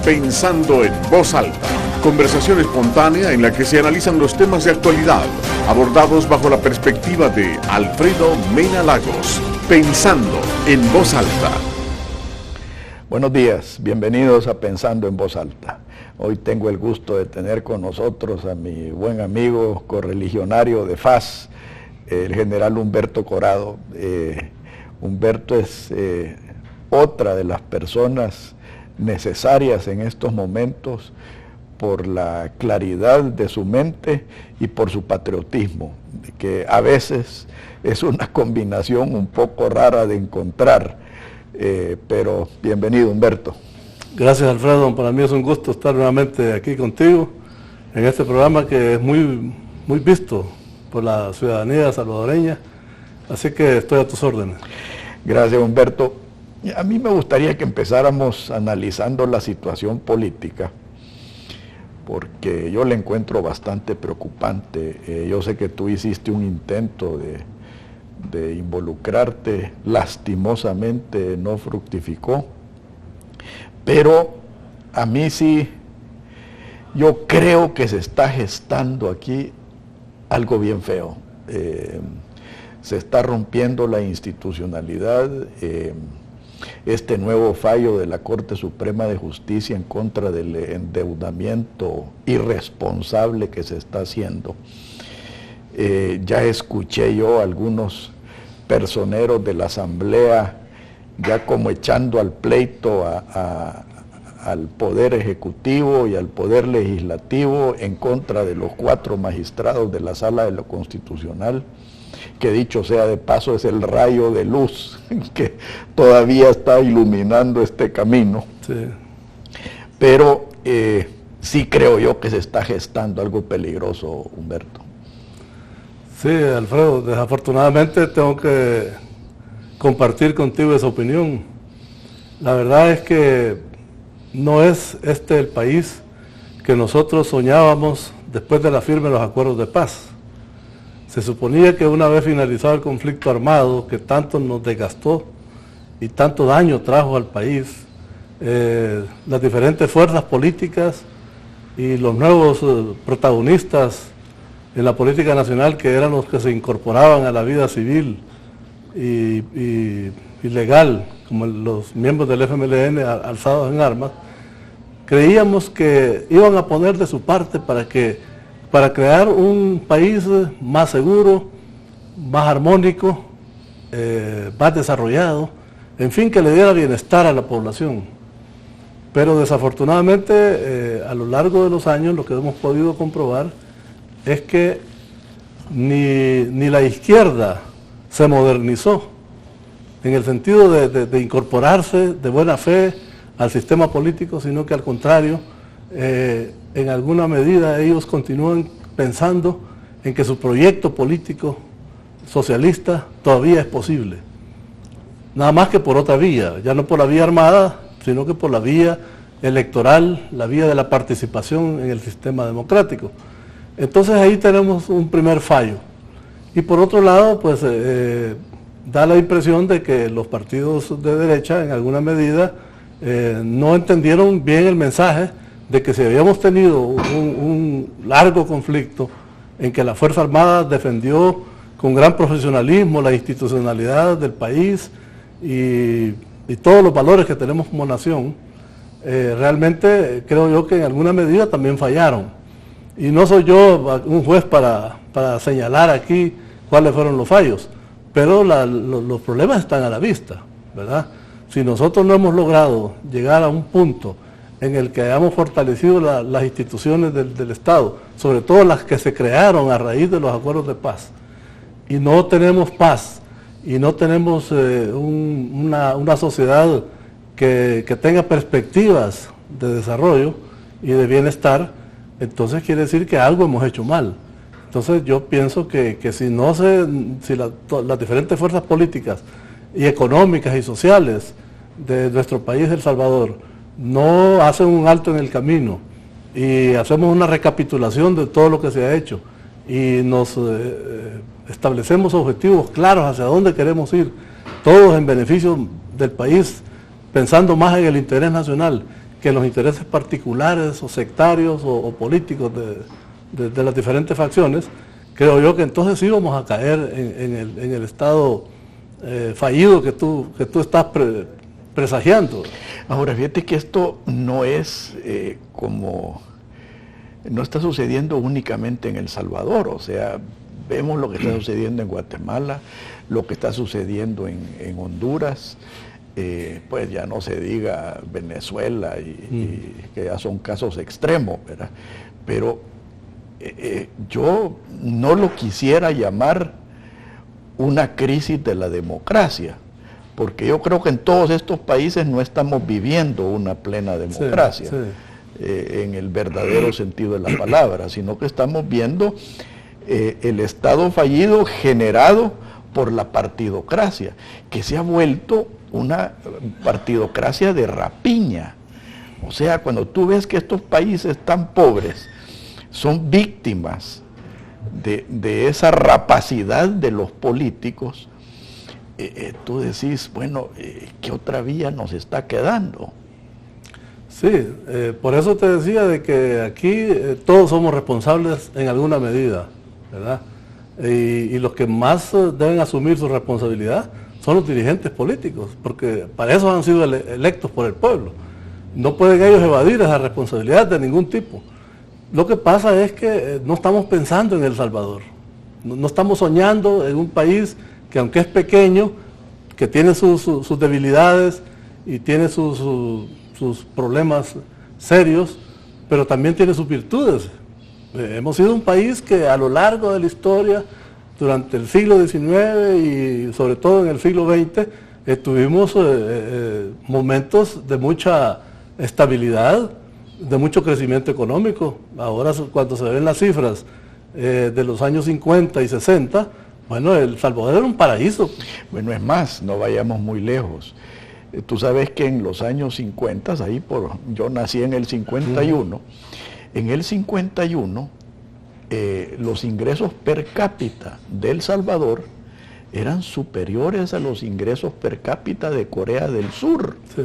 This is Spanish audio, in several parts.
Pensando en Voz Alta. Conversación espontánea en la que se analizan los temas de actualidad, abordados bajo la perspectiva de Alfredo Mena Lagos. Pensando en Voz Alta. Buenos días, bienvenidos a Pensando en Voz Alta. Hoy tengo el gusto de tener con nosotros a mi buen amigo correligionario de FAS, el general Humberto Corado. Humberto es otra de las personas necesarias en estos momentos por la claridad de su mente y por su patriotismo, que a veces es una combinación un poco rara de encontrar, pero bienvenido, Humberto. Gracias, Alfredo, para mí es un gusto estar nuevamente aquí contigo en este programa que es muy visto por la ciudadanía salvadoreña, así que estoy a tus órdenes. Gracias, Humberto. A mí me gustaría que empezáramos analizando la situación política, porque yo la encuentro bastante preocupante. Yo sé que tú hiciste un intento de involucrarte, lastimosamente no fructificó, pero a mí sí, yo creo que se está gestando aquí algo bien feo. Se está rompiendo la institucionalidad. Este nuevo fallo de la Corte Suprema de Justicia en contra del endeudamiento irresponsable que se está haciendo. Ya escuché yo a algunos personeros de la Asamblea ya como echando al pleito al Poder Ejecutivo y al Poder Legislativo en contra de los 4 magistrados de la Sala de lo Constitucional, que dicho sea de paso es el rayo de luz que todavía está iluminando este camino. Sí. Pero sí creo yo que se está gestando algo peligroso, Humberto. Sí, Alfredo, desafortunadamente tengo que compartir contigo esa opinión. La verdad es que no es este el país que nosotros soñábamos después de la firma de los acuerdos de paz. Se suponía que una vez finalizado el conflicto armado que tanto nos desgastó y tanto daño trajo al país, las diferentes fuerzas políticas y los nuevos protagonistas en la política nacional, que eran los que se incorporaban a la vida civil y legal, como los miembros del FMLN alzados en armas, creíamos que iban a poner de su parte para crear un país más seguro, más armónico, más desarrollado, en fin, que le diera bienestar a la población. Pero desafortunadamente, a lo largo de los años, lo que hemos podido comprobar es que ni la izquierda se modernizó, en el sentido de incorporarse de buena fe al sistema político, sino que al contrario, en alguna medida ellos continúan pensando en que su proyecto político socialista todavía es posible. Nada más que por otra vía, ya no por la vía armada, sino que por la vía electoral, la vía de la participación en el sistema democrático. Entonces ahí tenemos un primer fallo. Y por otro lado, pues da la impresión de que los partidos de derecha, en alguna medida, no entendieron bien el mensaje de que si habíamos tenido un largo conflicto en que la Fuerza Armada defendió con gran profesionalismo la institucionalidad del país y todos los valores que tenemos como nación, realmente creo yo que en alguna medida también fallaron. Y no soy yo un juez para señalar aquí cuáles fueron los fallos, pero los problemas están a la vista, ¿verdad? Si nosotros no hemos logrado llegar a un punto en el que hayamos fortalecido las instituciones del Estado, sobre todo las que se crearon a raíz de los acuerdos de paz, y no tenemos paz, y no tenemos una sociedad que tenga perspectivas de desarrollo y de bienestar, entonces quiere decir que algo hemos hecho mal. Entonces yo pienso que si las diferentes fuerzas políticas y económicas y sociales de nuestro país, El Salvador, no hacen un alto en el camino y hacemos una recapitulación de todo lo que se ha hecho y nos establecemos objetivos claros hacia dónde queremos ir, todos en beneficio del país, pensando más en el interés nacional que los intereses particulares o sectarios o políticos de las diferentes facciones, creo yo que entonces sí vamos a caer en el estado fallido que tú estás presagiando. Ahora, fíjate que esto no es no está sucediendo únicamente en El Salvador, o sea, vemos lo que está sucediendo en Guatemala, lo que está sucediendo en Honduras, pues ya no se diga Venezuela, y que ya son casos extremos, ¿verdad? Pero yo no lo quisiera llamar una crisis de la democracia, porque yo creo que en todos estos países no estamos viviendo una plena democracia, sí. En el verdadero sentido de la palabra, sino que estamos viendo el Estado fallido generado por la partidocracia, que se ha vuelto una partidocracia de rapiña. O sea, cuando tú ves que estos países tan pobres son víctimas de esa rapacidad de los políticos, tú decís, bueno, ¿qué otra vía nos está quedando? Sí, por eso te decía de que aquí todos somos responsables en alguna medida, ¿verdad? Y los que más deben asumir su responsabilidad son los dirigentes políticos, porque para eso han sido electos por el pueblo. No pueden ellos evadir esa responsabilidad de ningún tipo. Lo que pasa es que no estamos pensando en El Salvador, no estamos soñando en un país que, aunque es pequeño, que tiene sus debilidades y tiene sus problemas serios, pero también tiene sus virtudes. Hemos sido un país que a lo largo de la historia, durante el siglo XIX y sobre todo en el siglo XX, tuvimos momentos de mucha estabilidad, de mucho crecimiento económico. Ahora, cuando se ven las cifras de los años 50 y 60, bueno, El Salvador era un paraíso. Bueno, es más, no vayamos muy lejos. Tú sabes que en los años 50, yo nací en el 51, en el 51 los ingresos per cápita de El Salvador eran superiores a los ingresos per cápita de Corea del Sur. Sí.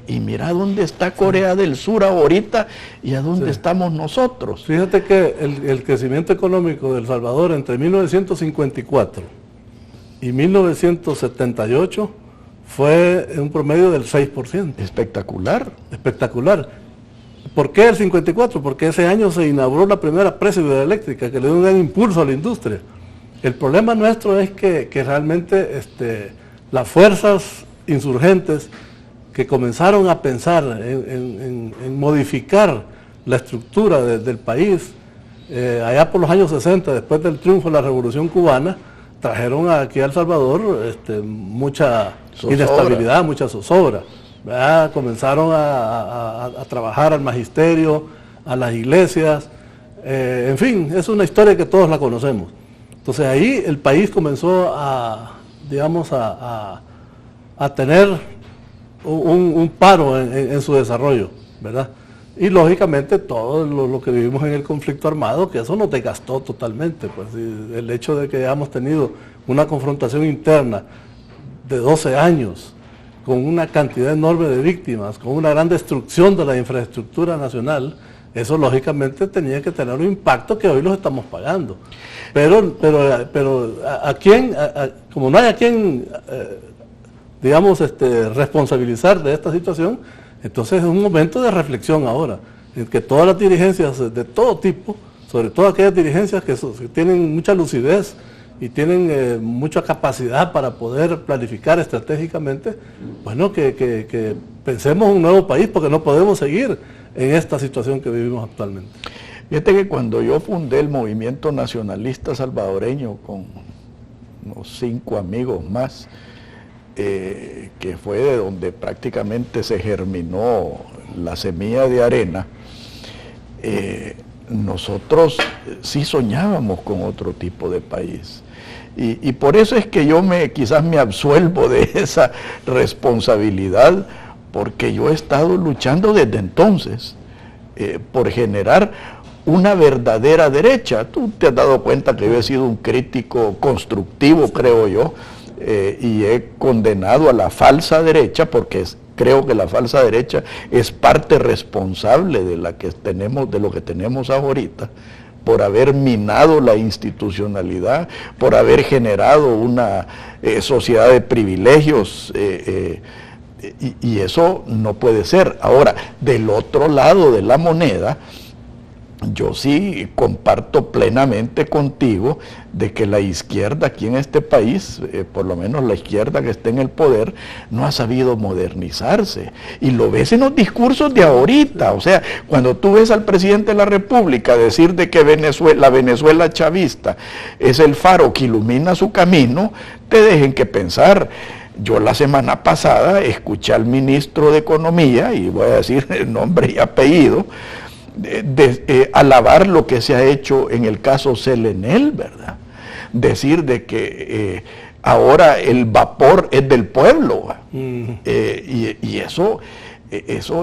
Y mira dónde está Corea del Sur ahorita y a dónde estamos nosotros. Fíjate que el crecimiento económico de El Salvador entre 1954 y 1978 fue un promedio del 6%. Espectacular. Espectacular. ¿Por qué el 54? Porque ese año se inauguró la primera presa hidroeléctrica que le dio un gran impulso a la industria. El problema nuestro es que realmente las fuerzas insurgentes que comenzaron a pensar en modificar la estructura del país, allá por los años 60, después del triunfo de la Revolución Cubana, trajeron aquí a El Salvador mucha inestabilidad, mucha zozobra. Comenzaron a trabajar al magisterio, a las iglesias, en fin, es una historia que todos la conocemos. Entonces ahí el país comenzó a tener un paro en su desarrollo, ¿verdad? Y lógicamente todo lo que vivimos en el conflicto armado, que eso nos desgastó totalmente, pues el hecho de que hayamos tenido una confrontación interna de 12 años, con una cantidad enorme de víctimas, con una gran destrucción de la infraestructura nacional, eso lógicamente tenía que tener un impacto que hoy los estamos pagando. Pero como no hay a quien responsabilizar de esta situación, entonces es un momento de reflexión ahora, en que todas las dirigencias de todo tipo, sobre todo aquellas dirigencias que tienen mucha lucidez y tienen mucha capacidad para poder planificar estratégicamente, bueno, que pensemos en un nuevo país, porque no podemos seguir en esta situación que vivimos actualmente. Fíjate que cuando yo fundé el movimiento nacionalista salvadoreño con unos 5 amigos más, que fue de donde prácticamente se germinó la semilla de Arena, nosotros sí soñábamos con otro tipo de país. Y por eso es que yo quizás me absuelvo de esa responsabilidad, porque yo he estado luchando desde entonces por generar una verdadera derecha. Tú te has dado cuenta que yo he sido un crítico constructivo, creo yo, y he condenado a la falsa derecha, porque creo que la falsa derecha es parte responsable de lo que tenemos ahorita, por haber minado la institucionalidad, por haber generado una sociedad de privilegios, y eso no puede ser. Ahora, del otro lado de la moneda, yo sí comparto plenamente contigo de que la izquierda aquí en este país, por lo menos la izquierda que está en el poder, no ha sabido modernizarse. Y lo ves en los discursos de ahorita. O sea, cuando tú ves al presidente de la República decir de que la Venezuela chavista es el faro que ilumina su camino, te dejen que pensar. Yo la semana pasada escuché al ministro de Economía, y voy a decir el nombre y apellido, alabar lo que se ha hecho en el caso Selenel, ¿verdad? Decir de que ahora el vapor es del pueblo. Y eso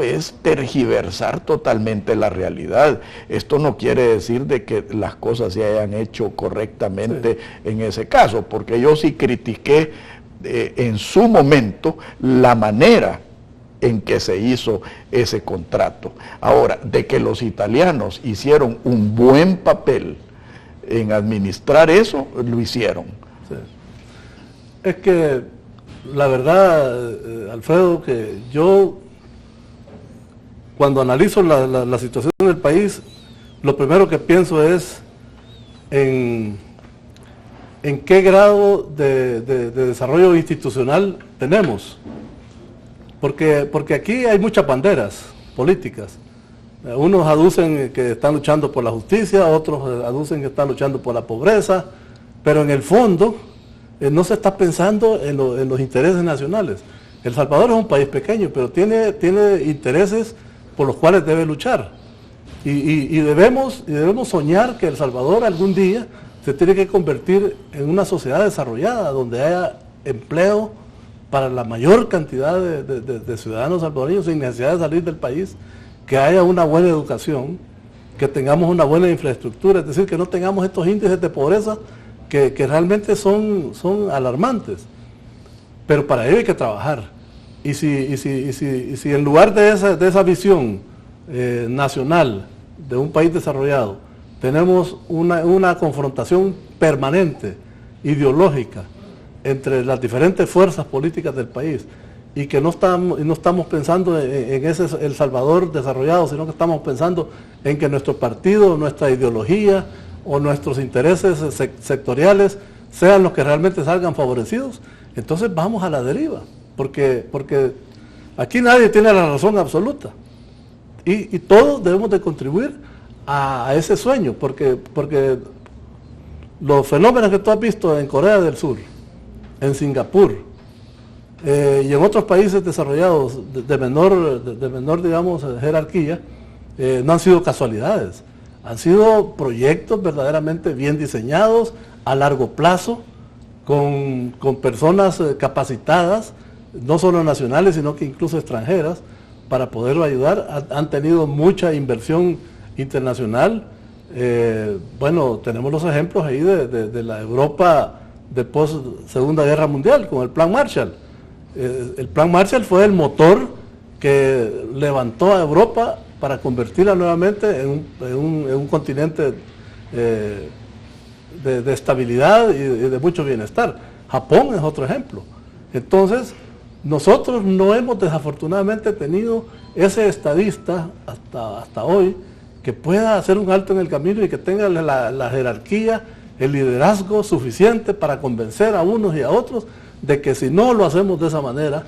es tergiversar totalmente la realidad. Esto no quiere decir de que las cosas se hayan hecho correctamente en ese caso, porque yo sí critiqué en su momento la manera en que se hizo ese contrato. Ahora, de que los italianos hicieron un buen papel en administrar eso, lo hicieron. Sí. Es que la verdad, Alfredo, que yo cuando analizo la situación del país, lo primero que pienso es en qué grado de desarrollo institucional tenemos. Porque aquí hay muchas banderas políticas. Unos aducen que están luchando por la justicia, otros aducen que están luchando por la pobreza, pero en el fondo no se está pensando en los intereses nacionales. El Salvador es un país pequeño, pero tiene intereses por los cuales debe luchar. Y debemos soñar que El Salvador algún día se tiene que convertir en una sociedad desarrollada, donde haya empleo para la mayor cantidad de ciudadanos salvadoreños sin necesidad de salir del país, que haya una buena educación, que tengamos una buena infraestructura, es decir, que no tengamos estos índices de pobreza que realmente son alarmantes. Pero para ello hay que trabajar. Y si en lugar de esa visión nacional de un país desarrollado, tenemos una confrontación permanente, ideológica, entre las diferentes fuerzas políticas del país, y que no estamos pensando en ese El Salvador desarrollado, sino que estamos pensando en que nuestro partido, nuestra ideología o nuestros intereses sectoriales sean los que realmente salgan favorecidos, entonces vamos a la deriva, porque aquí nadie tiene la razón absoluta, y todos debemos de contribuir a ese sueño, porque los fenómenos que tú has visto en Corea del Sur, en Singapur y en otros países desarrollados de menor digamos, jerarquía, no han sido casualidades, han sido proyectos verdaderamente bien diseñados, a largo plazo, con personas capacitadas, no solo nacionales, sino que incluso extranjeras, para poderlo ayudar. Han tenido mucha inversión internacional. Bueno, tenemos los ejemplos ahí de la Europa de post Segunda Guerra Mundial, con el Plan Marshall. El Plan Marshall fue el motor que levantó a Europa para convertirla nuevamente en un continente de estabilidad y de mucho bienestar. Japón es otro ejemplo. Entonces, nosotros no hemos desafortunadamente tenido ese estadista hasta hoy que pueda hacer un alto en el camino y que tenga la jerarquía, el liderazgo suficiente para convencer a unos y a otros de que si no lo hacemos de esa manera,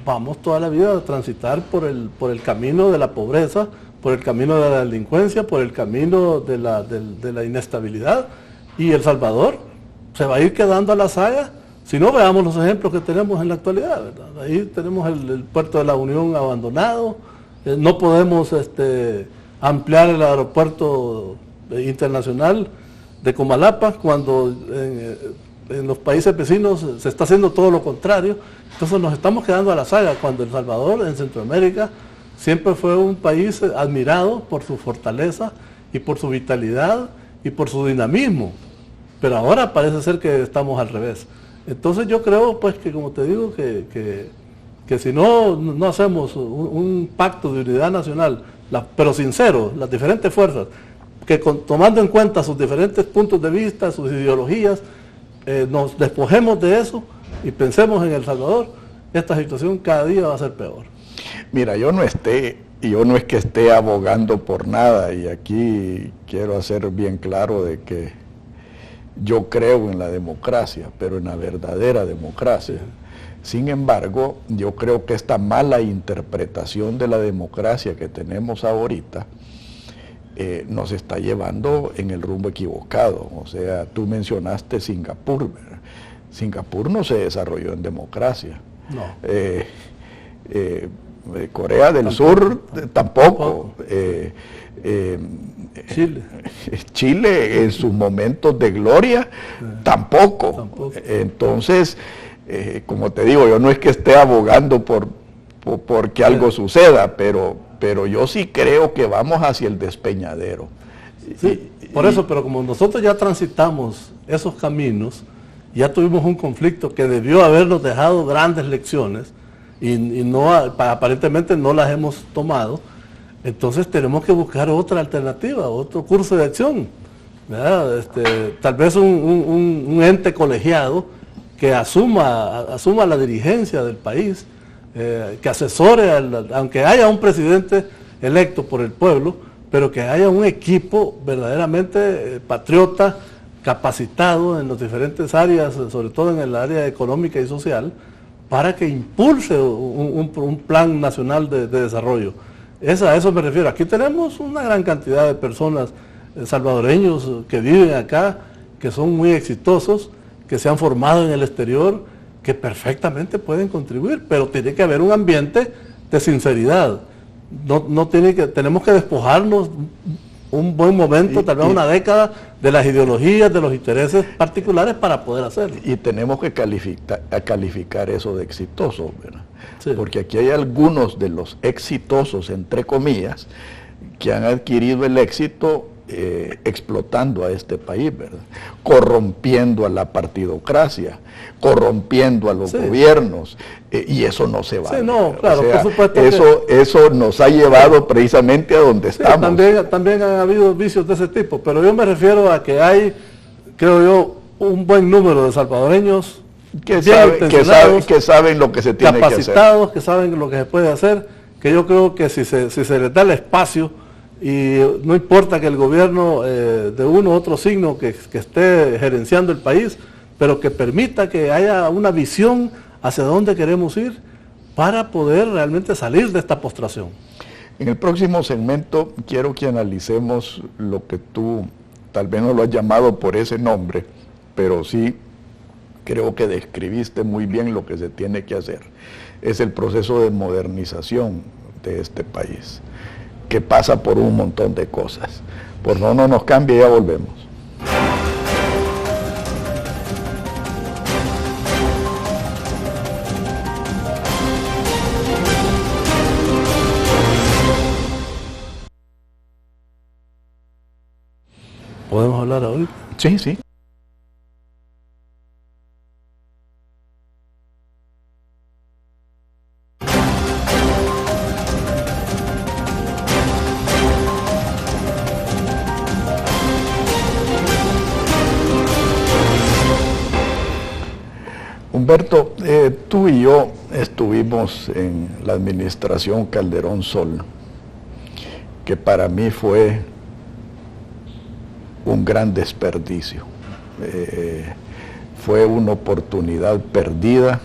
vamos toda la vida a transitar por el camino de la pobreza, por el camino de la delincuencia, por el camino de la inestabilidad, y El Salvador se va a ir quedando a la saga. Si no, veamos los ejemplos que tenemos en la actualidad, ¿verdad? Ahí tenemos el puerto de la Unión abandonado, no podemos ampliar el aeropuerto internacional de Comalapa, cuando en los países vecinos se está haciendo todo lo contrario. Entonces nos estamos quedando a la saga, cuando El Salvador en Centroamérica siempre fue un país admirado por su fortaleza y por su vitalidad y por su dinamismo, pero ahora parece ser que estamos al revés. Entonces yo creo, pues, que como te digo, que que si no hacemos un pacto de unidad nacional, pero sincero, las diferentes fuerzas, que tomando en cuenta sus diferentes puntos de vista, sus ideologías, nos despojemos de eso y pensemos en El Salvador, esta situación cada día va a ser peor. Mira, yo no es que esté abogando por nada, y aquí quiero hacer bien claro de que yo creo en la democracia, pero en la verdadera democracia. Sin embargo, yo creo que esta mala interpretación de la democracia que tenemos ahorita nos está llevando en el rumbo equivocado. O sea, tú mencionaste Singapur, ¿verdad? Singapur no se desarrolló en democracia. No. Corea del Sur tampoco. Chile en sus momentos de gloria tampoco. Entonces, como te digo, yo no es que esté abogando porque algo suceda, pero yo sí creo que vamos hacia el despeñadero. Sí, por eso, pero como nosotros ya transitamos esos caminos, ya tuvimos un conflicto que debió habernos dejado grandes lecciones y aparentemente no las hemos tomado. Entonces tenemos que buscar otra alternativa, otro curso de acción, ¿verdad? Tal vez un ente colegiado que asuma la dirigencia del país, que asesore, aunque haya un presidente electo por el pueblo, pero que haya un equipo verdaderamente patriota, capacitado en las diferentes áreas, sobre todo en el área económica y social, para que impulse un plan nacional de desarrollo. A eso me refiero. Aquí tenemos una gran cantidad de personas salvadoreños que viven acá, que son muy exitosos, que se han formado en el exterior, que perfectamente pueden contribuir, pero tiene que haber un ambiente de sinceridad. Tenemos que despojarnos un buen momento, tal vez una década, de las ideologías, de los intereses particulares para poder hacerlo. Y tenemos que calificar eso de exitoso, ¿verdad? Sí. Porque aquí hay algunos de los exitosos, entre comillas, que han adquirido el éxito explotando a este país, ¿verdad? Corrompiendo a la partidocracia, corrompiendo a los gobiernos, y eso no se vale. Sí, no, claro, o sea, por supuesto eso nos ha llevado precisamente a donde estamos. También han habido vicios de ese tipo, pero yo me refiero a que hay, creo yo, un buen número de salvadoreños que saben lo que se tiene que hacer, capacitados, que saben lo que se puede hacer, que yo creo que si se les da el espacio, y no importa que el gobierno de uno u otro signo que esté gerenciando el país, pero que permita que haya una visión hacia dónde queremos ir para poder realmente salir de esta postración. En el próximo segmento quiero que analicemos lo que tú tal vez no lo has llamado por ese nombre, pero sí creo que describiste muy bien lo que se tiene que hacer. Es el proceso de modernización de este país, que pasa por un montón de cosas. Por no nos cambie, ya volvemos. ¿Podemos hablar hoy? Sí, sí. Humberto, tú y yo estuvimos en la administración Calderón Sol, que para mí fue un gran desperdicio. Fue una oportunidad perdida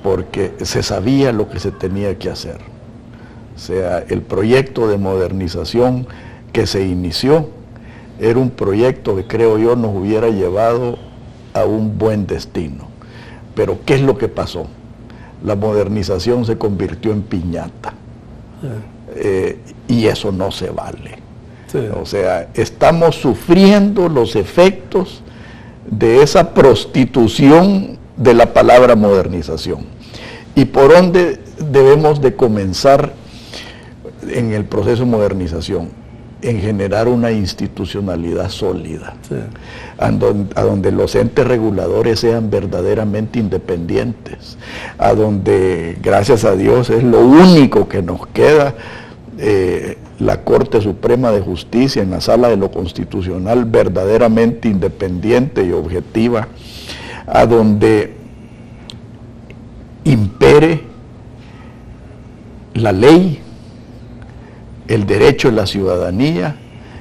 porque se sabía lo que se tenía que hacer. O sea, el proyecto de modernización que se inició era un proyecto que creo yo nos hubiera llevado a un buen destino. Pero ¿qué es lo que pasó? La modernización se convirtió en piñata. Y eso no se vale. Sí. O sea, estamos sufriendo los efectos de esa prostitución de la palabra modernización. ¿Y por dónde debemos de comenzar en el proceso de modernización? en generar una institucionalidad sólida, Sí. a donde los entes reguladores sean verdaderamente independientes, a donde, gracias a Dios, es lo único que nos queda, la Corte Suprema de Justicia en la Sala de lo Constitucional verdaderamente independiente y objetiva, a donde impere la ley, el derecho de la ciudadanía,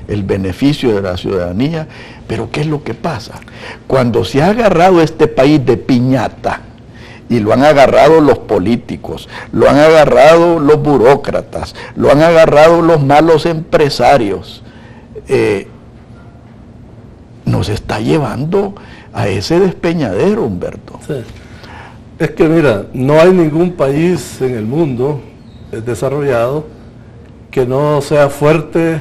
el beneficio de la ciudadanía. Pero ¿qué es lo que pasa? Cuando se ha agarrado este país de piñata, y lo han agarrado los políticos, lo han agarrado los burócratas, lo han agarrado los malos empresarios, nos está llevando a ese despeñadero, Humberto. Sí. Es que mira, no hay ningún país en el mundo desarrollado que no sea fuerte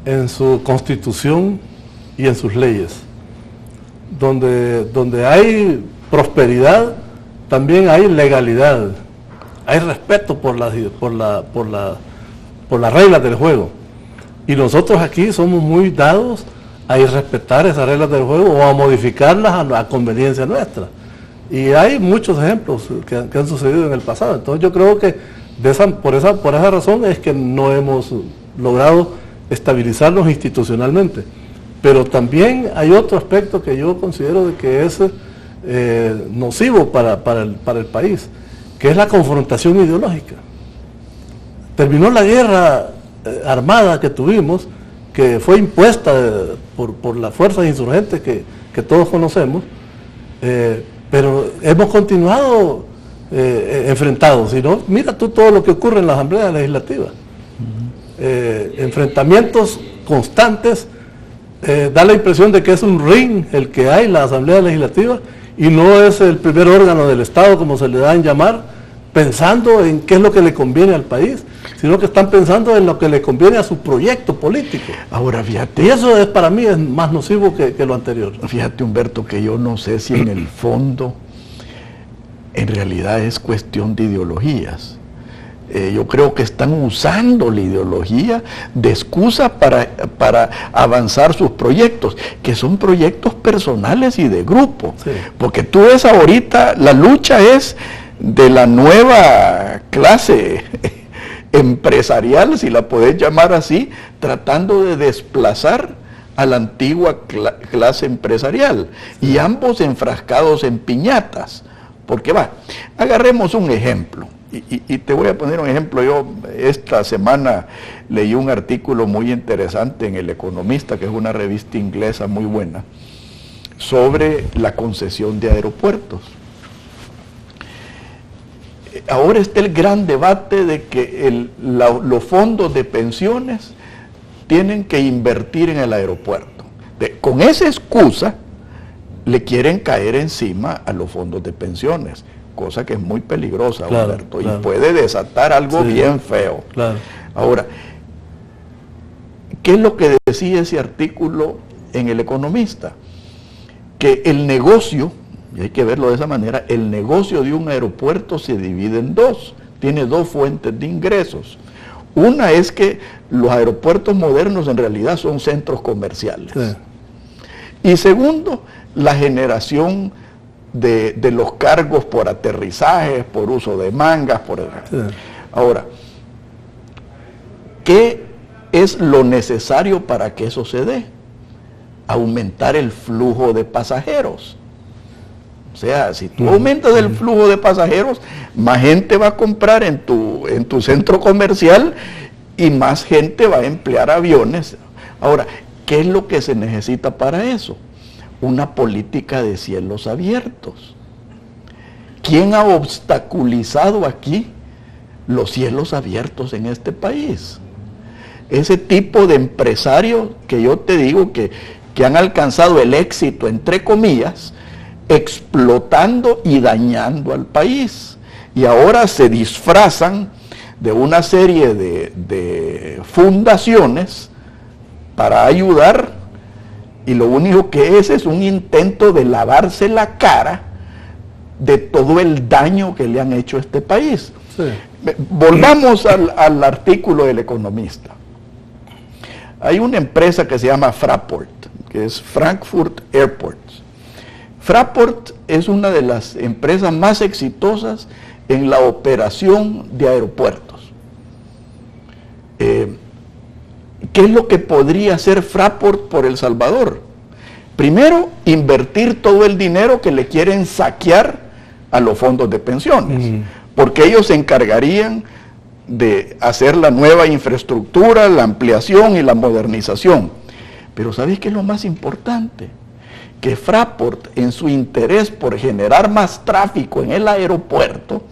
en su constitución y en sus leyes. Donde hay prosperidad, también hay legalidad, hay respeto por las reglas del juego. Y nosotros aquí somos muy dados a irrespetar esas reglas del juego o a modificarlas a conveniencia nuestra. Y hay muchos ejemplos que han sucedido en el pasado. Entonces yo creo que por esa razón es que no hemos logrado estabilizarnos institucionalmente. Pero también hay otro aspecto que yo considero de que es nocivo para el país, que es la confrontación ideológica. Terminó la guerra armada que tuvimos, que fue impuesta por las fuerzas insurgentes que todos conocemos, pero hemos continuado enfrentados. Si no, mira tú todo lo que ocurre en la Asamblea Legislativa. Enfrentamientos constantes, da la impresión de que es un ring el que hay en la Asamblea Legislativa, y no es el primer órgano del Estado, como se le da en llamar, pensando en qué es lo que le conviene al país, sino que están pensando en lo que le conviene a su proyecto político. Ahora, fíjate. Y eso para mí es más nocivo que lo anterior. Fíjate, Humberto, que yo no sé si en el fondo, en realidad es cuestión de ideologías. Yo creo que están usando la ideología de excusa para avanzar sus proyectos, que son proyectos personales y de grupo. Sí. Porque tú ves ahorita, la lucha es de la nueva clase empresarial, si la podés llamar así, tratando de desplazar a la antigua clase empresarial, y ambos enfrascados en piñatas. Porque agarremos un ejemplo. Y te voy a poner un ejemplo. Yo esta semana leí un artículo muy interesante en El Economista, que es una revista inglesa muy buena, sobre la concesión de aeropuertos. Ahora está el gran debate de que los fondos de pensiones tienen que invertir en el aeropuerto. Con esa excusa le quieren caer encima a los fondos de pensiones, cosa que es muy peligrosa, claro, Humberto, claro. Y puede desatar algo bien feo. Claro. Ahora, ¿qué es lo que decía ese artículo en El Economista? Que el negocio, y hay que verlo de esa manera, el negocio de un aeropuerto se divide en dos, tiene dos fuentes de ingresos. Una es que los aeropuertos modernos en realidad son centros comerciales. Sí. Y segundo, la generación de los cargos por aterrizajes, por uso de mangas, Sí. Ahora, ¿qué es lo necesario para que eso se dé? Aumentar el flujo de pasajeros. O sea, si tú aumentas el flujo de pasajeros, más gente va a comprar en tu centro comercial y más gente va a emplear aviones. Ahora, ¿qué es lo que se necesita para eso? Una política de cielos abiertos. ¿Quién ha obstaculizado aquí los cielos abiertos en este país? Ese tipo de empresarios que yo te digo que han alcanzado el éxito, entre comillas, explotando y dañando al país. Y ahora se disfrazan de una serie de fundaciones para ayudar, y lo único que es un intento de lavarse la cara de todo el daño que le han hecho a este país. Sí. Volvamos al artículo del Economista. Hay una empresa que se llama Fraport, que es Frankfurt Airports. Fraport es una de las empresas más exitosas en la operación de aeropuertos. ¿Qué es lo que podría hacer Fraport por El Salvador? Primero, invertir todo el dinero que le quieren saquear a los fondos de pensiones, porque ellos se encargarían de hacer la nueva infraestructura, la ampliación y la modernización. Pero ¿sabéis qué es lo más importante? Que Fraport, en su interés por generar más tráfico en el aeropuerto,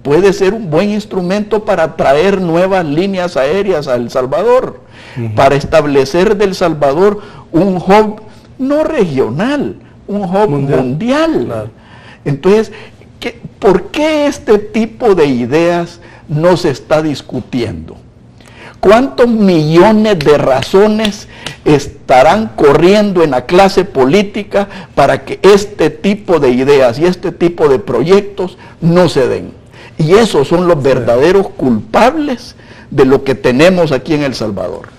puede ser un buen instrumento para atraer nuevas líneas aéreas a El Salvador, para establecer de El Salvador un hub no regional, un hub mundial. Claro. Entonces, ¿por qué este tipo de ideas no se está discutiendo? ¿Cuántos millones de razones estarán corriendo en la clase política para que este tipo de ideas y este tipo de proyectos no se den? Y esos son los verdaderos culpables de lo que tenemos aquí en El Salvador.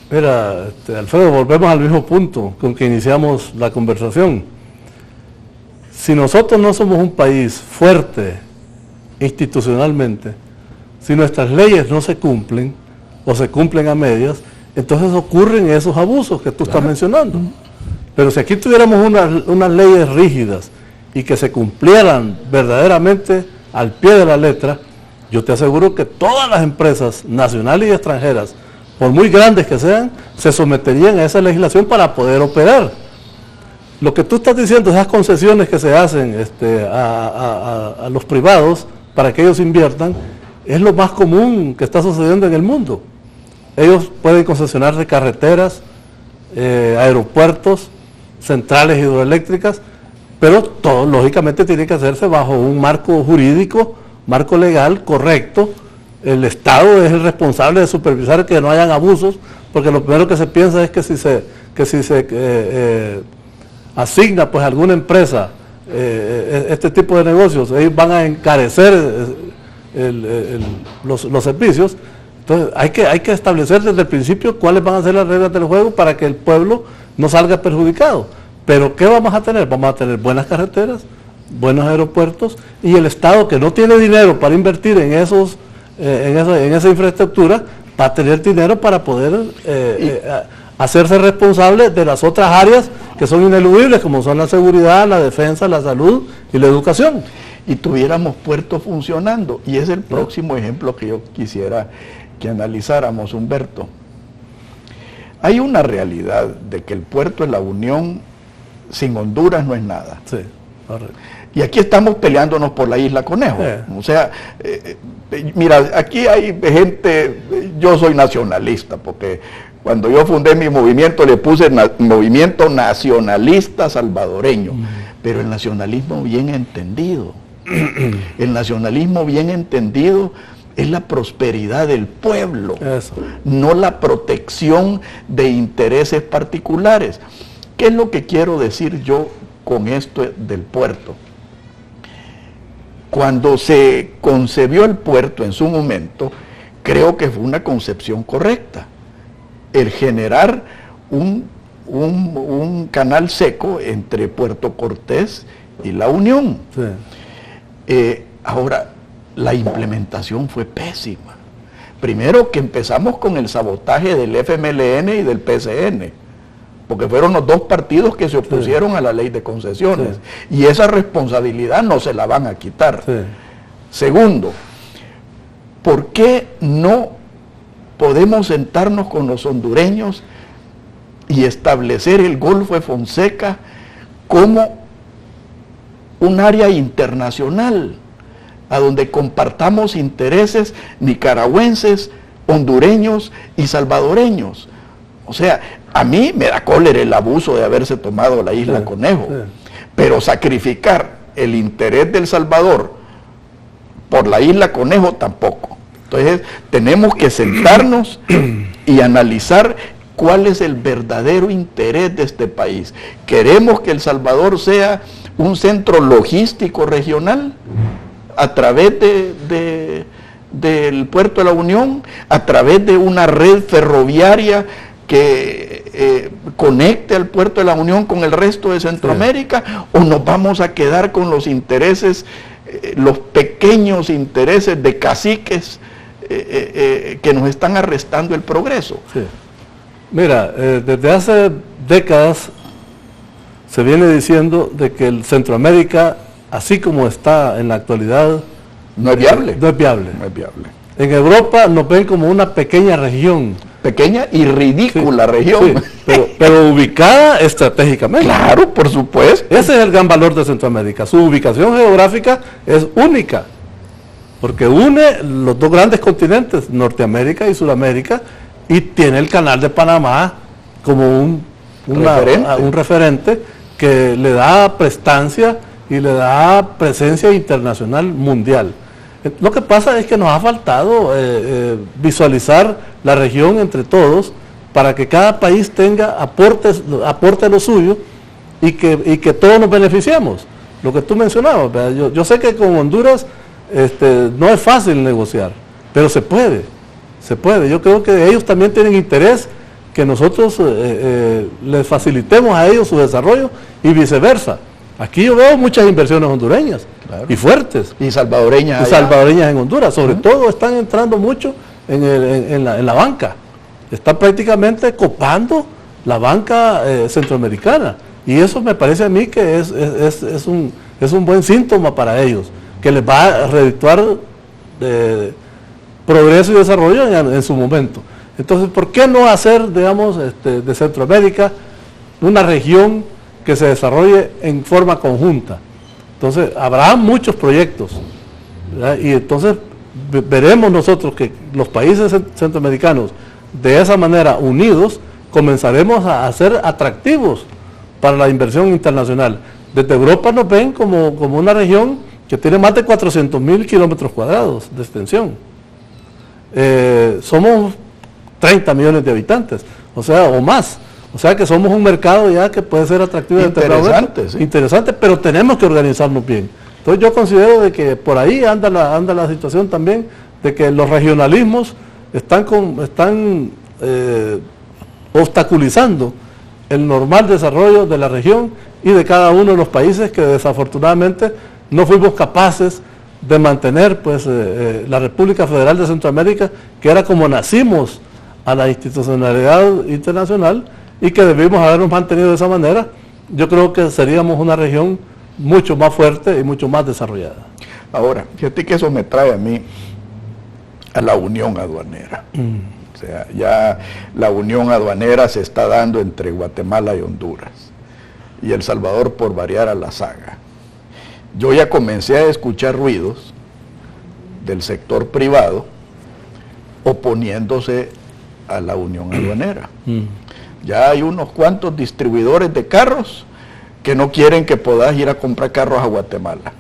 Mira, Alfredo, volvemos al mismo punto con que iniciamos la conversación. Si nosotros no somos un país fuerte institucionalmente, si nuestras leyes no se cumplen o se cumplen a medias, entonces ocurren esos abusos que tú estás mencionando. Pero si aquí tuviéramos unas leyes rígidas y que se cumplieran verdaderamente al pie de la letra, yo te aseguro que todas las empresas nacionales y extranjeras, por muy grandes que sean, se someterían a esa legislación para poder operar. Lo que tú estás diciendo, esas concesiones que se hacen a los privados para que ellos inviertan, es lo más común que está sucediendo en el mundo. Ellos pueden concesionarse carreteras, aeropuertos, centrales hidroeléctricas, pero todo lógicamente tiene que hacerse bajo un marco jurídico, marco legal correcto. El Estado es el responsable de supervisar que no hayan abusos, porque lo primero que se piensa es que si se asigna pues a alguna empresa este tipo de negocios, ellos van a encarecer los servicios. Entonces hay que establecer desde el principio cuáles van a ser las reglas del juego para que el pueblo no salga perjudicado. Pero ¿qué vamos a tener? Vamos a tener buenas carreteras, buenos aeropuertos, y el Estado, que no tiene dinero para invertir en esa infraestructura, va a tener dinero para poder hacerse responsable de las otras áreas que son ineludibles, como son la seguridad, la defensa, la salud y la educación. Y tuviéramos puertos funcionando. Y es el próximo ejemplo que yo quisiera que analizáramos, Humberto. Hay una realidad de que el puerto de la Unión sin Honduras no es nada. Sí, correcto. Y aquí estamos peleándonos por la isla Conejo. O sea, mira, aquí hay gente, yo soy nacionalista, porque cuando yo fundé mi movimiento le puse movimiento nacionalista salvadoreño, pero el nacionalismo bien entendido. El nacionalismo bien entendido es la prosperidad del pueblo, no la protección de intereses particulares. ¿Qué es lo que quiero decir yo con esto del puerto? Cuando se concebió el puerto en su momento, creo que fue una concepción correcta. El generar un canal seco entre Puerto Cortés y La Unión. Sí. Ahora, la implementación fue pésima. Primero que empezamos con el sabotaje del FMLN y del PCN, porque fueron los dos partidos que se opusieron a la ley de concesiones, y esa responsabilidad no se la van a quitar. Segundo, ¿por qué no podemos sentarnos con los hondureños y establecer el Golfo de Fonseca como un área internacional a donde compartamos intereses nicaragüenses, hondureños y salvadoreños? O sea, a mí me da cólera el abuso de haberse tomado la isla Conejo, pero sacrificar el interés del Salvador por la isla Conejo tampoco. Entonces tenemos que sentarnos y analizar cuál es el verdadero interés de este país. ¿Queremos que El Salvador sea un centro logístico regional a través de del puerto de la Unión a través de una red ferroviaria que conecte al puerto de la Unión con el resto de Centroamérica, sí, o nos vamos a quedar con los intereses, los pequeños intereses de caciques que nos están arrestando el progreso? Sí. Mira, desde hace décadas se viene diciendo de que el Centroamérica, así como está en la actualidad, no es viable. No es viable. No es viable. En Europa nos ven como una pequeña región. Pequeña y ridícula, sí, región. Sí, pero ubicada estratégicamente. Claro, por supuesto. Ese es el gran valor de Centroamérica. Su ubicación geográfica es única, porque une los dos grandes continentes, Norteamérica y Sudamérica, y tiene el canal de Panamá como un referente que le da prestancia y le da presencia internacional mundial. Lo que pasa es que nos ha faltado visualizar la región entre todos para que cada país tenga aporte lo suyo y que todos nos beneficiemos. Lo que tú mencionabas, yo sé que con Honduras no es fácil negociar, pero se puede. Yo creo que ellos también tienen interés que nosotros les facilitemos a ellos su desarrollo y viceversa. Aquí yo veo muchas inversiones hondureñas, claro, y fuertes. Y salvadoreñas. Y salvadoreñas en Honduras. Sobre todo están entrando mucho en la banca. Están prácticamente copando la banca centroamericana. Y eso me parece a mí que es un buen síntoma para ellos, que les va a redituar progreso y desarrollo en su momento. Entonces, ¿por qué no hacer, digamos, de Centroamérica una región que se desarrolle en forma conjunta? Entonces, habrá muchos proyectos, ¿verdad? Y entonces veremos nosotros que los países centroamericanos, de esa manera unidos, comenzaremos a ser atractivos para la inversión internacional. Desde Europa nos ven como una región que tiene más de 400.000 kilómetros cuadrados de extensión. Somos 30 millones de habitantes, o más. O sea que somos un mercado ya que puede ser atractivo. Interesante, sí. Interesante, pero tenemos que organizarnos bien. Entonces yo considero de que por ahí anda la situación también, de que los regionalismos están obstaculizando el normal desarrollo de la región y de cada uno de los países que desafortunadamente no fuimos capaces de mantener pues la República Federal de Centroamérica, que era como nacimos a la institucionalidad internacional y que debimos habernos mantenido de esa manera. Yo creo que seríamos una región mucho más fuerte y mucho más desarrollada. Ahora, fíjate que eso me trae a mí a la unión aduanera. O sea, ya la unión aduanera se está dando entre Guatemala y Honduras, y El Salvador por variar a la saga. Yo ya comencé a escuchar ruidos del sector privado oponiéndose a la unión aduanera. Ya hay unos cuantos distribuidores de carros que no quieren que puedas ir a comprar carros a Guatemala.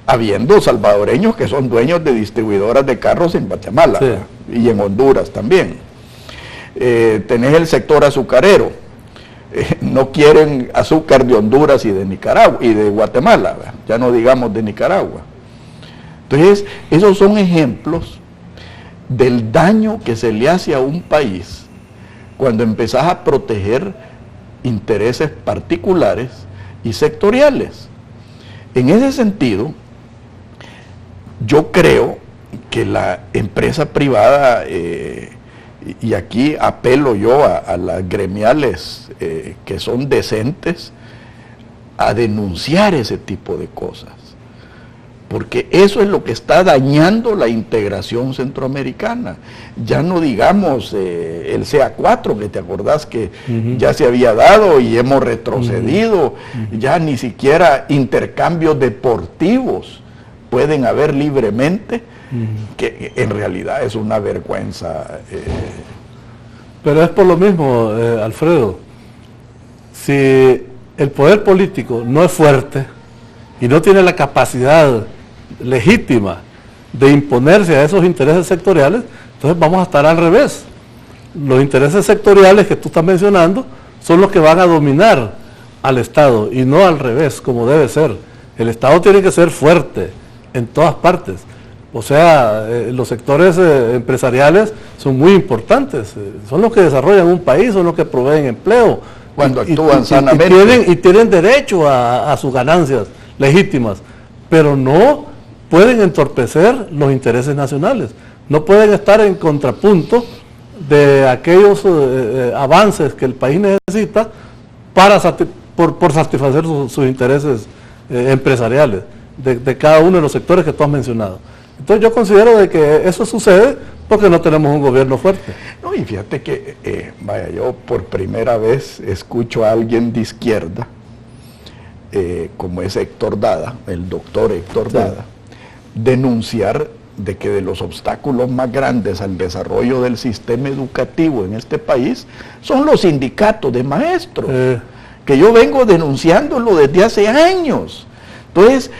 Habiendo salvadoreños que son dueños de distribuidoras de carros en Guatemala, sí, y en Honduras también. Tenés el sector azucarero. No quieren azúcar de Honduras y de Nicaragua y de Guatemala, ya no digamos de Nicaragua. Entonces, esos son ejemplos del daño que se le hace a un país cuando empezás a proteger intereses particulares y sectoriales. En ese sentido, yo creo que la empresa privada, y aquí apelo yo a las gremiales que son decentes, a denunciar ese tipo de cosas, porque eso es lo que está dañando la integración centroamericana. Ya no digamos el CA4, que te acordás que ya se había dado y hemos retrocedido, ya ni siquiera intercambios deportivos pueden haber libremente, que en realidad es una vergüenza. Pero es por lo mismo, Alfredo, si el poder político no es fuerte y no tiene la capacidad legítima de imponerse a esos intereses sectoriales, entonces vamos a estar al revés. Los intereses sectoriales que tú estás mencionando son los que van a dominar al Estado y no al revés, como debe ser. El Estado tiene que ser fuerte en todas partes. O sea, los sectores empresariales son muy importantes, son los que desarrollan un país, son los que proveen empleo. Cuando actúan sanamente. Y tienen derecho a sus ganancias legítimas, pero no pueden entorpecer los intereses nacionales, no pueden estar en contrapunto de aquellos avances que el país necesita por satisfacer sus intereses empresariales de cada uno de los sectores que tú has mencionado. Entonces yo considero de que eso sucede porque no tenemos un gobierno fuerte. No, y fíjate que, yo por primera vez escucho a alguien de izquierda, como es Héctor Dada, el doctor Héctor Dada, denunciar de que de los obstáculos más grandes al desarrollo del sistema educativo en este país son los sindicatos de maestros, que yo vengo denunciándolo desde hace años. Entonces,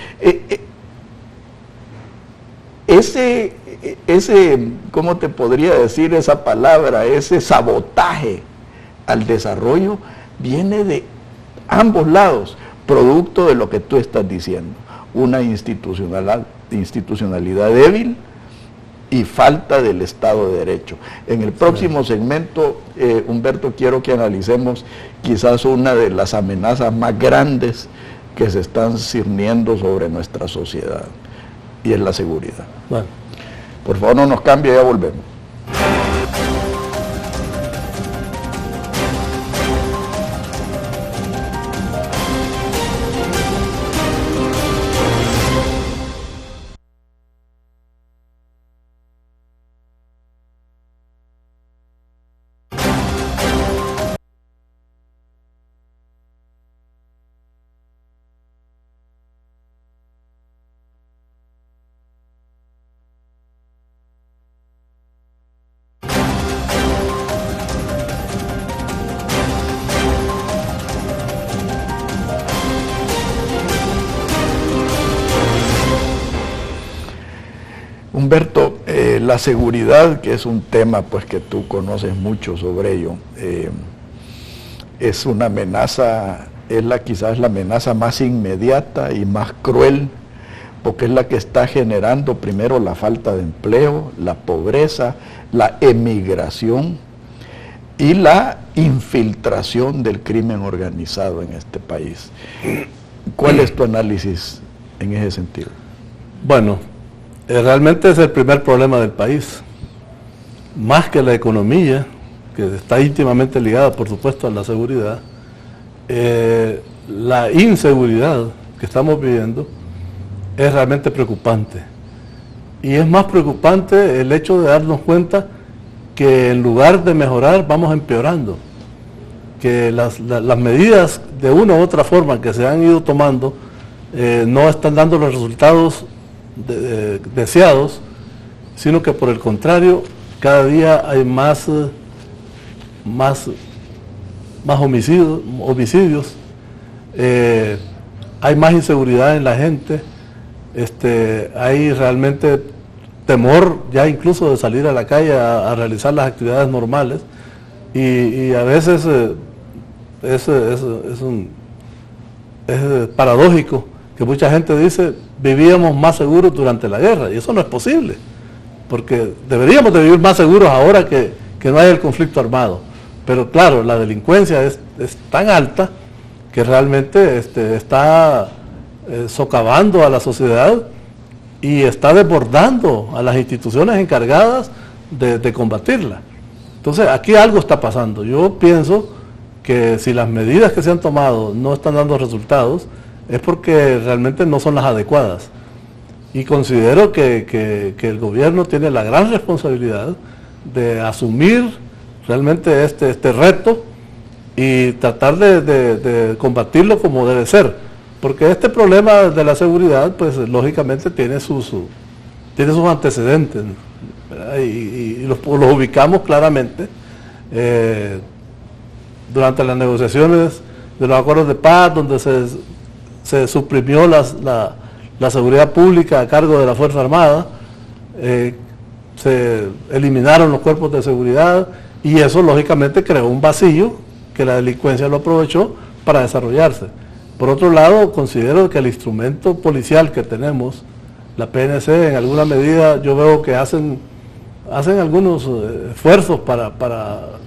¿cómo te podría decir esa palabra? Ese sabotaje al desarrollo viene de ambos lados, producto de lo que tú estás diciendo, una institucionalidad débil y falta del Estado de Derecho. En el próximo segmento, Humberto, quiero que analicemos quizás una de las amenazas más grandes que se están cirniendo sobre nuestra sociedad, y es la seguridad. Bueno. Por favor, no nos cambie, ya volvemos. Humberto, la seguridad, que es un tema pues que tú conoces mucho sobre ello, es una amenaza, quizás la amenaza más inmediata y más cruel, porque es la que está generando primero la falta de empleo, la pobreza, la emigración y la infiltración del crimen organizado en este país. ¿Cuál es tu análisis en ese sentido? Bueno, realmente es el primer problema del país, más que la economía, que está íntimamente ligada, por supuesto, a la seguridad. La inseguridad que estamos viviendo es realmente preocupante. Y es más preocupante el hecho de darnos cuenta que en lugar de mejorar, vamos empeorando. Que las medidas de una u otra forma que se han ido tomando no están dando los resultados deseados, sino que por el contrario, cada día hay más homicidios, hay más inseguridad en la gente, hay realmente temor ya incluso de salir a la calle a realizar las actividades normales, y a veces es paradójico que mucha gente dice: vivíamos más seguros durante la guerra, y eso no es posible, porque deberíamos de vivir más seguros ahora que no hay el conflicto armado. Pero claro, la delincuencia es tan alta que realmente está socavando a la sociedad y está desbordando a las instituciones encargadas de combatirla. Entonces aquí algo está pasando. Yo pienso que si las medidas que se han tomado no están dando resultados, es porque realmente no son las adecuadas. Y considero que el gobierno tiene la gran responsabilidad de asumir realmente este reto y tratar de combatirlo como debe ser. Porque este problema de la seguridad, pues lógicamente tiene sus antecedentes, ¿verdad? Y los ubicamos claramente durante las negociaciones de los acuerdos de paz, donde se suprimió la seguridad pública a cargo de la Fuerza Armada, se eliminaron los cuerpos de seguridad, y eso lógicamente creó un vacío que la delincuencia lo aprovechó para desarrollarse. Por otro lado, considero que el instrumento policial que tenemos La PNC en alguna medida yo veo que hacen algunos esfuerzos para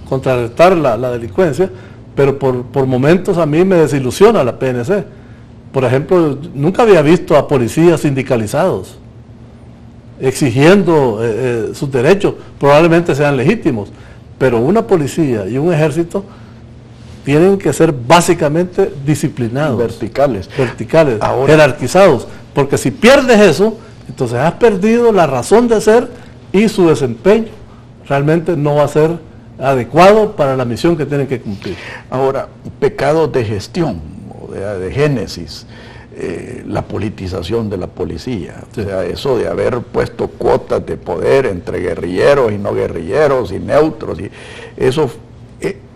contrarrestar la delincuencia, pero por momentos a mí me desilusiona la PNC. Por ejemplo, nunca había visto a policías sindicalizados exigiendo sus derechos, probablemente sean legítimos, pero una policía y un ejército tienen que ser básicamente disciplinados. Verticales. Ahora, jerarquizados, porque si pierdes eso, entonces has perdido la razón de ser y su desempeño realmente no va a ser adecuado para la misión que tienen que cumplir. Ahora, pecados de gestión, o de génesis, la politización de la policía, sí. O sea, eso de haber puesto cuotas de poder entre guerrilleros y no guerrilleros y neutros, y eso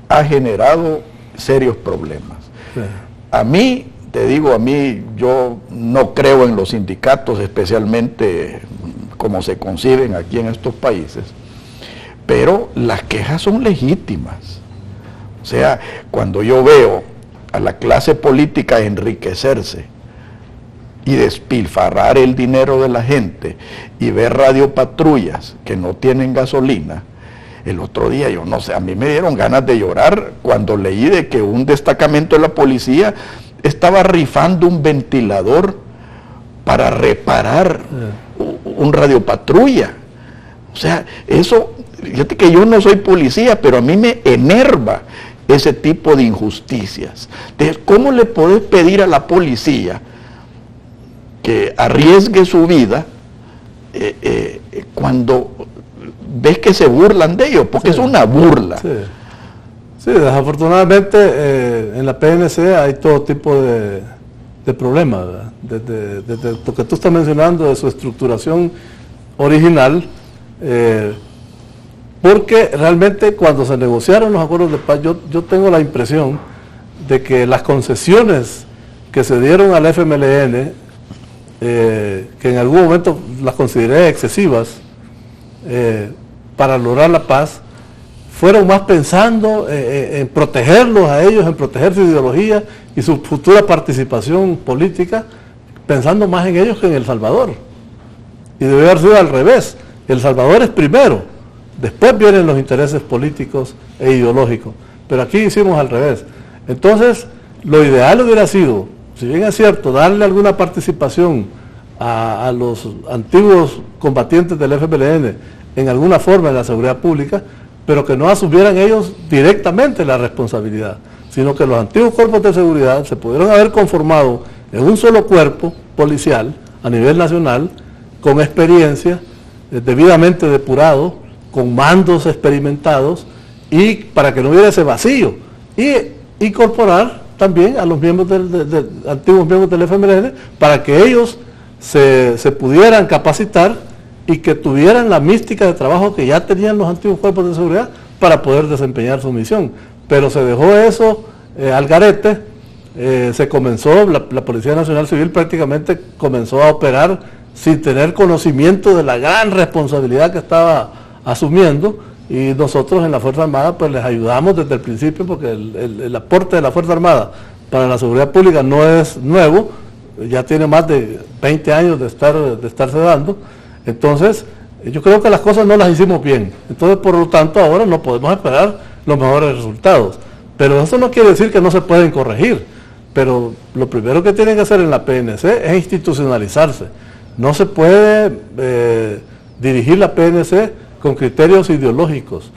ha generado serios problemas. Sí. A mí, te digo, yo no creo en los sindicatos, especialmente como se conciben aquí en estos países, pero las quejas son legítimas. O sea, cuando yo veo a la clase política enriquecerse y despilfarrar el dinero de la gente y ver radiopatrullas que no tienen gasolina, el otro día, yo no sé, a mí me dieron ganas de llorar cuando leí de que un destacamento de la policía estaba rifando un ventilador para reparar un radiopatrulla. O sea, eso, fíjate que yo no soy policía, pero a mí me enerva ese tipo de injusticias. Entonces, ¿cómo le podés pedir a la policía que arriesgue su vida cuando ves que se burlan de ellos? Porque sí, es una burla. Sí, sí, desafortunadamente en la PNC hay todo tipo de problemas, ¿verdad? Desde lo que tú estás mencionando, de su estructuración original, porque realmente cuando se negociaron los acuerdos de paz, yo tengo la impresión de que las concesiones que se dieron al FMLN, que en algún momento las consideré excesivas para lograr la paz, fueron más pensando en protegerlos a ellos, en proteger su ideología y su futura participación política, pensando más en ellos que en El Salvador. Y debe haber sido al revés. El Salvador es primero, después vienen los intereses políticos e ideológicos. Pero aquí hicimos al revés. Entonces, lo ideal hubiera sido, si bien es cierto, darle alguna participación a los antiguos combatientes del FMLN en alguna forma en la seguridad pública, pero que no asumieran ellos directamente la responsabilidad, sino que los antiguos cuerpos de seguridad se pudieron haber conformado en un solo cuerpo policial a nivel nacional, con experiencia, debidamente depurado, con mandos experimentados, y para que no hubiera ese vacío, y incorporar también a los miembros antiguos miembros del FMLN, para que ellos se pudieran capacitar y que tuvieran la mística de trabajo que ya tenían los antiguos cuerpos de seguridad para poder desempeñar su misión. Pero se dejó eso al garete, se comenzó, la Policía Nacional Civil prácticamente comenzó a operar sin tener conocimiento de la gran responsabilidad que estaba asumiendo, y nosotros en la Fuerza Armada pues les ayudamos desde el principio, porque el aporte de la Fuerza Armada para la seguridad pública no es nuevo, ya tiene más de 20 años de estarse dando. Entonces, yo creo que las cosas no las hicimos bien. Entonces, por lo tanto, ahora no podemos esperar los mejores resultados. Pero eso no quiere decir que no se pueden corregir. Pero lo primero que tienen que hacer en la PNC es institucionalizarse. No se puede dirigir la PNC con criterios ideológicos,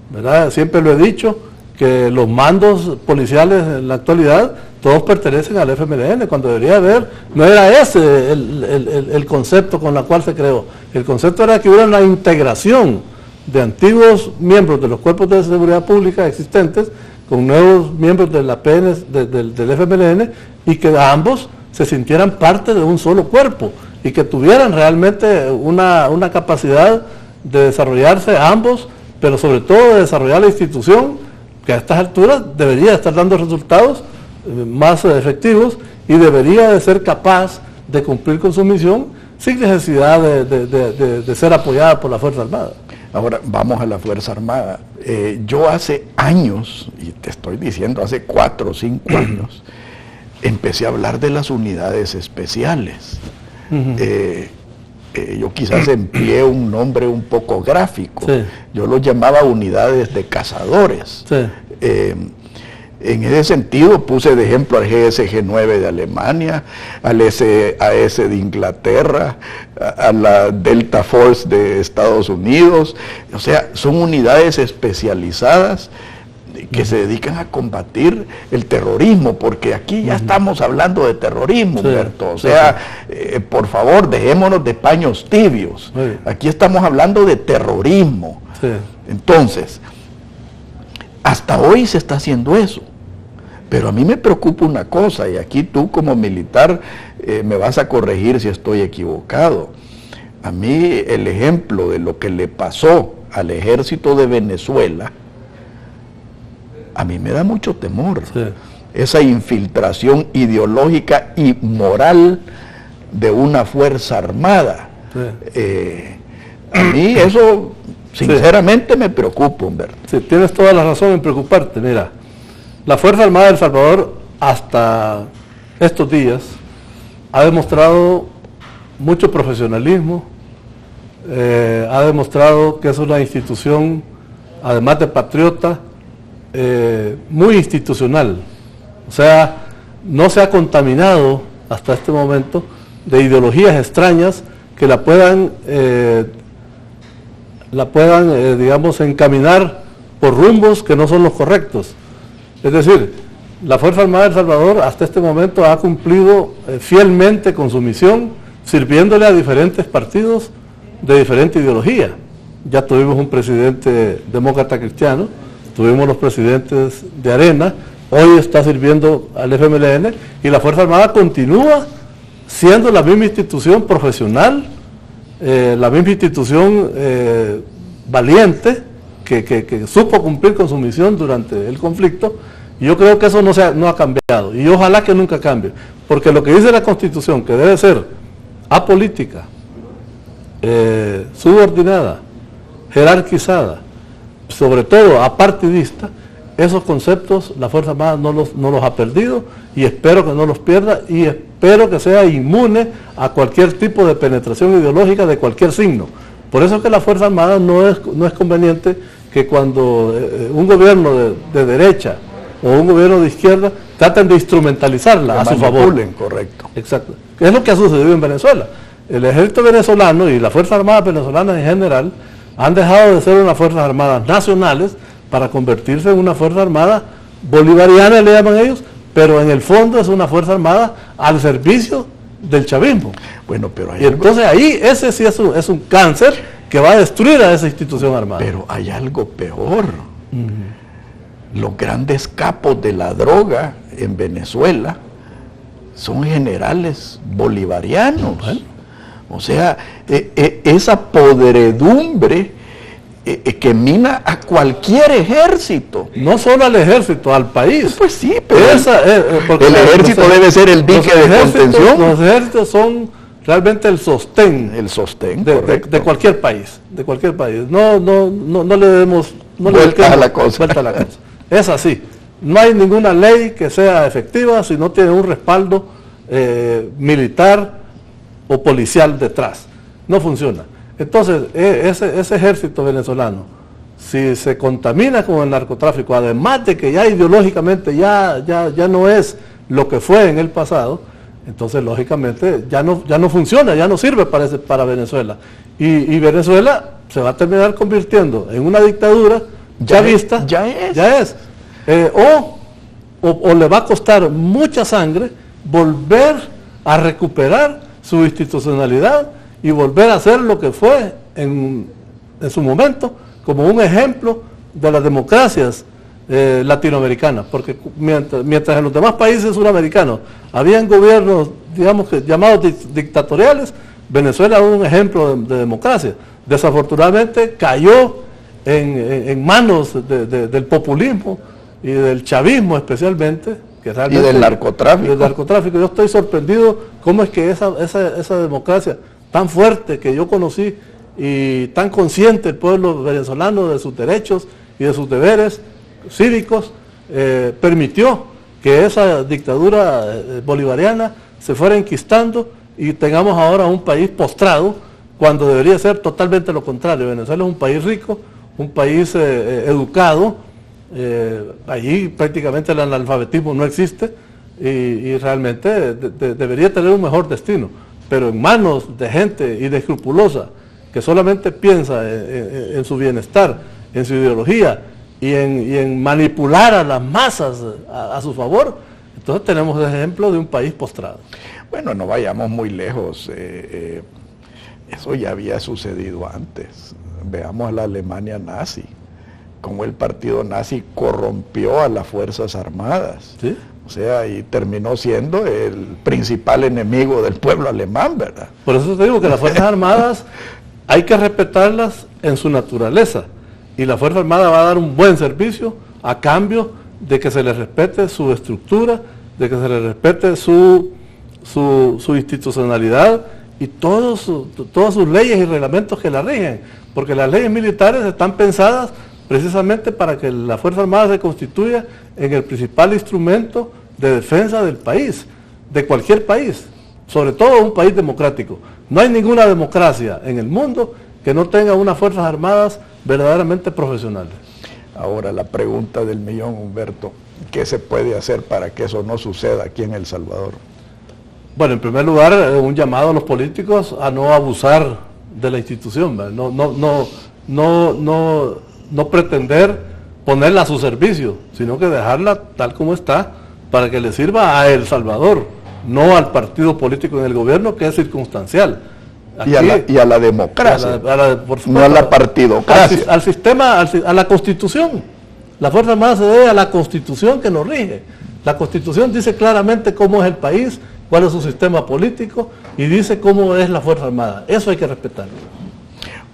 ¿verdad? Siempre lo he dicho, que los mandos policiales en la actualidad todos pertenecen al FMLN, cuando debería haber, no era ese el concepto con el cual se creó. El concepto era que hubiera una integración de antiguos miembros de los cuerpos de seguridad pública existentes con nuevos miembros de la del FMLN, y que ambos se sintieran parte de un solo cuerpo y que tuvieran realmente una capacidad de desarrollarse ambos, pero sobre todo de desarrollar la institución, que a estas alturas debería estar dando resultados más efectivos y debería de ser capaz de cumplir con su misión sin necesidad de ser apoyada por la Fuerza Armada. Ahora vamos a la Fuerza Armada. Yo hace años, y te estoy diciendo hace 4 o 5 años, empecé a hablar de las unidades especiales. yo quizás empleé un nombre un poco gráfico. Sí. Yo los llamaba unidades de cazadores. Sí. En ese sentido puse de ejemplo al GSG-9 de Alemania, al SAS de Inglaterra, a la Delta Force de Estados Unidos. O sea, son unidades especializadas que se dedican a combatir el terrorismo, porque aquí ya estamos hablando de terrorismo, Humberto. O sea, por favor, dejémonos de paños tibios. Sí. Aquí estamos hablando de terrorismo. Sí. Entonces, hasta hoy se está haciendo eso. Pero a mí me preocupa una cosa, y aquí tú como militar me vas a corregir si estoy equivocado. A mí el ejemplo de lo que le pasó al ejército de Venezuela, a mí me da mucho temor. Sí. Esa infiltración ideológica y moral de una fuerza armada. Sí. A mí eso sinceramente me preocupa, Humberto. Sí, tienes toda la razón en preocuparte. Mira, la Fuerza Armada de El Salvador hasta estos días ha demostrado mucho profesionalismo, ha demostrado que es una institución, además de patriota, muy institucional. O sea, no se ha contaminado hasta este momento de ideologías extrañas que la puedan digamos, encaminar por rumbos que no son los correctos. Es decir, la Fuerza Armada de El Salvador hasta este momento ha cumplido fielmente con su misión, sirviéndole a diferentes partidos de diferente ideología. Ya tuvimos un presidente demócrata cristiano, tuvimos los presidentes de Arena, hoy está sirviendo al FMLN, y la Fuerza Armada continúa siendo la misma institución profesional, la misma institución valiente, que supo cumplir con su misión durante el conflicto, y yo creo que eso no ha cambiado, y ojalá que nunca cambie, porque lo que dice la Constitución, que debe ser apolítica, subordinada, jerarquizada, sobre todo apartidista, esos conceptos la Fuerza Armada no los ha perdido, y espero que no los pierda, y espero que sea inmune a cualquier tipo de penetración ideológica de cualquier signo. Por eso es que la Fuerza Armada no es conveniente que cuando un gobierno de derecha o un gobierno de izquierda traten de instrumentalizarla a su favor. Correcto. Exacto. Es lo que ha sucedido en Venezuela. El ejército venezolano y las Fuerzas Armadas venezolanas en general han dejado de ser unas Fuerzas Armadas nacionales para convertirse en una Fuerza Armada bolivariana, le llaman ellos, pero en el fondo es una Fuerza Armada al servicio del chavismo. Bueno, pero y entonces ahí ese sí es un cáncer que va a destruir a esa institución armada. Pero hay algo peor. Los grandes capos de la droga en Venezuela son generales bolivarianos. Bueno. O sea, esa podredumbre que mina a cualquier ejército. No solo al ejército, al país. Pues sí, pero el ejército debe ser el dique de contención. Los ejércitos son realmente el sostén. El sostén, de cualquier país. De cualquier país. No le demos vuelta a la cosa. Es así. No hay ninguna ley que sea efectiva si no tiene un respaldo militar o policial detrás. No funciona. Entonces, ese ejército venezolano, si se contamina con el narcotráfico, además de que ya ideológicamente ya no es lo que fue en el pasado, entonces lógicamente ya no funciona, ya no sirve para Venezuela. Y Venezuela se va a terminar convirtiendo en una dictadura chavista. Ya es. O le va a costar mucha sangre volver a recuperar su institucionalidad y volver a hacer lo que fue en su momento como un ejemplo de las democracias latinoamericanas, porque mientras en los demás países suramericanos habían gobiernos, digamos que llamados dictatoriales, Venezuela era un ejemplo de democracia. Desafortunadamente cayó en manos del populismo y del chavismo especialmente, que y del narcotráfico. Yo estoy sorprendido cómo es que esa democracia tan fuerte que yo conocí y tan consciente el pueblo venezolano de sus derechos y de sus deberes cívicos, permitió que esa dictadura bolivariana se fuera enquistando y tengamos ahora un país postrado cuando debería ser totalmente lo contrario. Venezuela es un país rico, un país educado, allí prácticamente el analfabetismo no existe y realmente debería tener un mejor destino, pero en manos de gente inescrupulosa que solamente piensa en su bienestar, en su ideología y en manipular a las masas a su favor, entonces tenemos el ejemplo de un país postrado. Bueno, no vayamos muy lejos, eso ya había sucedido antes. Veamos a la Alemania nazi, cómo el partido nazi corrompió a las Fuerzas Armadas. ¿Sí? O sea, y terminó siendo el principal enemigo del pueblo alemán, ¿verdad? Por eso te digo que las Fuerzas Armadas hay que respetarlas en su naturaleza, y la Fuerza Armada va a dar un buen servicio a cambio de que se le respete su estructura, de que se le respete su institucionalidad y todas sus leyes y reglamentos que la rigen, porque las leyes militares están pensadas precisamente para que la Fuerza Armada se constituya en el principal instrumento de defensa del país, de cualquier país, sobre todo un país democrático. No hay ninguna democracia en el mundo que no tenga unas Fuerzas Armadas verdaderamente profesionales. Ahora la pregunta del millón, Humberto, ¿qué se puede hacer para que eso no suceda aquí en El Salvador? Bueno, en primer lugar, un llamado a los políticos a no abusar de la institución, ¿verdad? No pretender ponerla a su servicio, sino que dejarla tal como está para que le sirva a El Salvador, no al partido político en el gobierno, que es circunstancial. Aquí, y a la democracia, por supuesto, no a la partidocracia. Al sistema, a la Constitución. La Fuerza Armada se debe a la Constitución que nos rige. La Constitución dice claramente cómo es el país, cuál es su sistema político y dice cómo es la Fuerza Armada. Eso hay que respetarlo.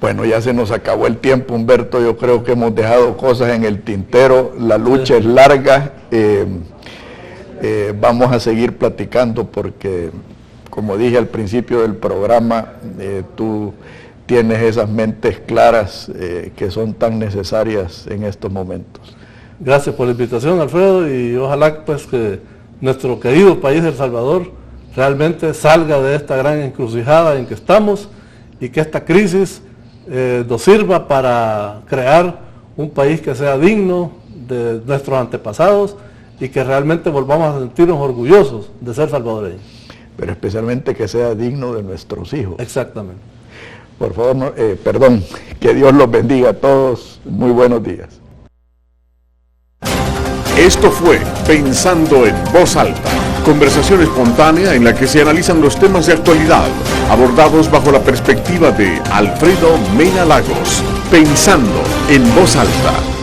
Bueno, ya se nos acabó el tiempo, Humberto. Yo creo que hemos dejado cosas en el tintero. La lucha es larga. Vamos a seguir platicando porque, como dije al principio del programa, tú tienes esas mentes claras que son tan necesarias en estos momentos. Gracias por la invitación, Alfredo, y ojalá pues que nuestro querido país, El Salvador, realmente salga de esta gran encrucijada en que estamos y que esta crisis nos sirva para crear un país que sea digno de nuestros antepasados y que realmente volvamos a sentirnos orgullosos de ser salvadoreños. Pero especialmente que sea digno de nuestros hijos. Exactamente. Por favor, que Dios los bendiga a todos. Muy buenos días. Esto fue Pensando en Voz Alta, conversación espontánea en la que se analizan los temas de actualidad, abordados bajo la perspectiva de Alfredo Mena Lagos. Pensando en Voz Alta.